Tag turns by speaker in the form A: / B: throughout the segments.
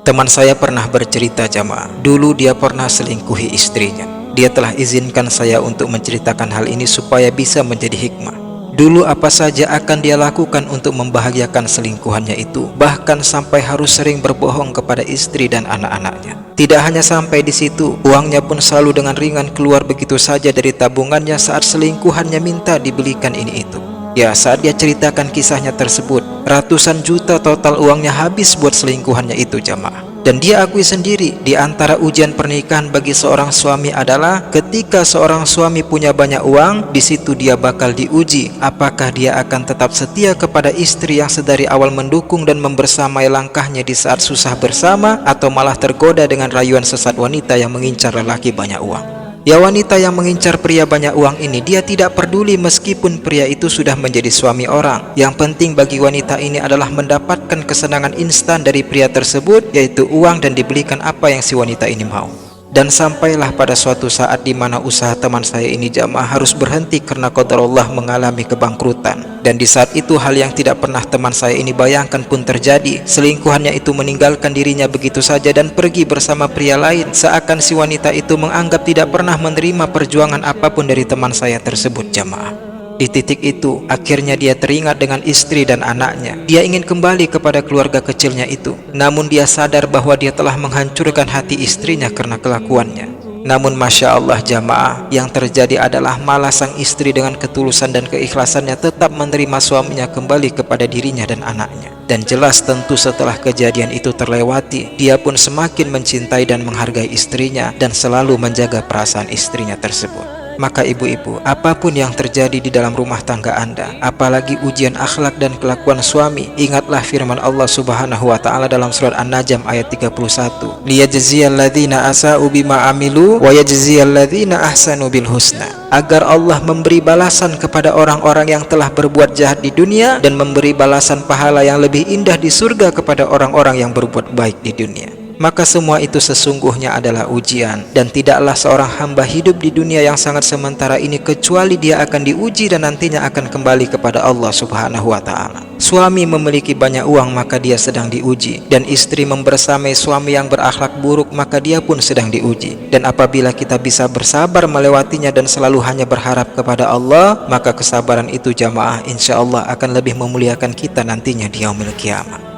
A: Teman saya pernah bercerita jamaah, dulu dia pernah selingkuhi istrinya. Dia telah izinkan saya untuk menceritakan hal ini supaya bisa menjadi hikmah. Dulu apa saja akan dia lakukan untuk membahagiakan selingkuhannya itu, bahkan sampai harus sering berbohong kepada istri dan anak-anaknya. Tidak hanya sampai di situ, uangnya pun selalu dengan ringan keluar begitu saja dari tabungannya saat selingkuhannya minta dibelikan ini itu. Ya, saat dia ceritakan kisahnya tersebut, ratusan juta total uangnya habis buat selingkuhannya itu jamaah. Dan dia akui sendiri, di antara ujian pernikahan bagi seorang suami adalah ketika seorang suami punya banyak uang, di situ dia bakal diuji apakah dia akan tetap setia kepada istri yang sedari awal mendukung dan membersamai langkahnya di saat susah bersama, atau malah tergoda dengan rayuan sesat wanita yang mengincar lelaki banyak uang. Ya, wanita yang mengincar pria banyak uang ini, dia tidak peduli meskipun pria itu sudah menjadi suami orang. Yang penting bagi wanita ini adalah mendapatkan kesenangan instan dari pria tersebut, yaitu uang, dan dibelikan apa yang si wanita ini mau. Dan sampailah pada suatu saat di mana usaha teman saya ini jamaah harus berhenti karena qadarullah mengalami kebangkrutan. Dan di saat itu hal yang tidak pernah teman saya ini bayangkan pun terjadi. Selingkuhannya itu meninggalkan dirinya begitu saja dan pergi bersama pria lain, seakan si wanita itu menganggap tidak pernah menerima perjuangan apapun dari teman saya tersebut jamaah. Di titik itu, akhirnya dia teringat dengan istri dan anaknya. Dia ingin kembali kepada keluarga kecilnya itu. Namun dia sadar bahwa dia telah menghancurkan hati istrinya karena kelakuannya. Namun Masya Allah jamaah, yang terjadi adalah malah sang istri dengan ketulusan dan keikhlasannya tetap menerima suaminya kembali kepada dirinya dan anaknya. Dan jelas tentu setelah kejadian itu terlewati, dia pun semakin mencintai dan menghargai istrinya dan selalu menjaga perasaan istrinya tersebut. Maka ibu-ibu, apapun yang terjadi di dalam rumah tangga Anda, apalagi ujian akhlak dan kelakuan suami, ingatlah firman Allah Subhanahu wa taala dalam surat An-Najm ayat 31. Liyajziyal ladzina asa'u bima amilu wa yajziyal ladzina ahsanu bil husna. Agar Allah memberi balasan kepada orang-orang yang telah berbuat jahat di dunia dan memberi balasan pahala yang lebih indah di surga kepada orang-orang yang berbuat baik di dunia. Maka semua itu sesungguhnya adalah ujian, dan tidaklah seorang hamba hidup di dunia yang sangat sementara ini kecuali dia akan diuji dan nantinya akan kembali kepada Allah Subhanahu wa taala. Suami memiliki banyak uang maka dia sedang diuji, dan istri membersamai suami yang berakhlak buruk maka dia pun sedang diuji. Dan apabila kita bisa bersabar melewatinya dan selalu hanya berharap kepada Allah, maka kesabaran itu jamaah insya Allah akan lebih memuliakan kita nantinya di yaumil qiyamah.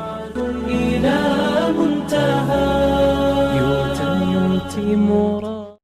B: More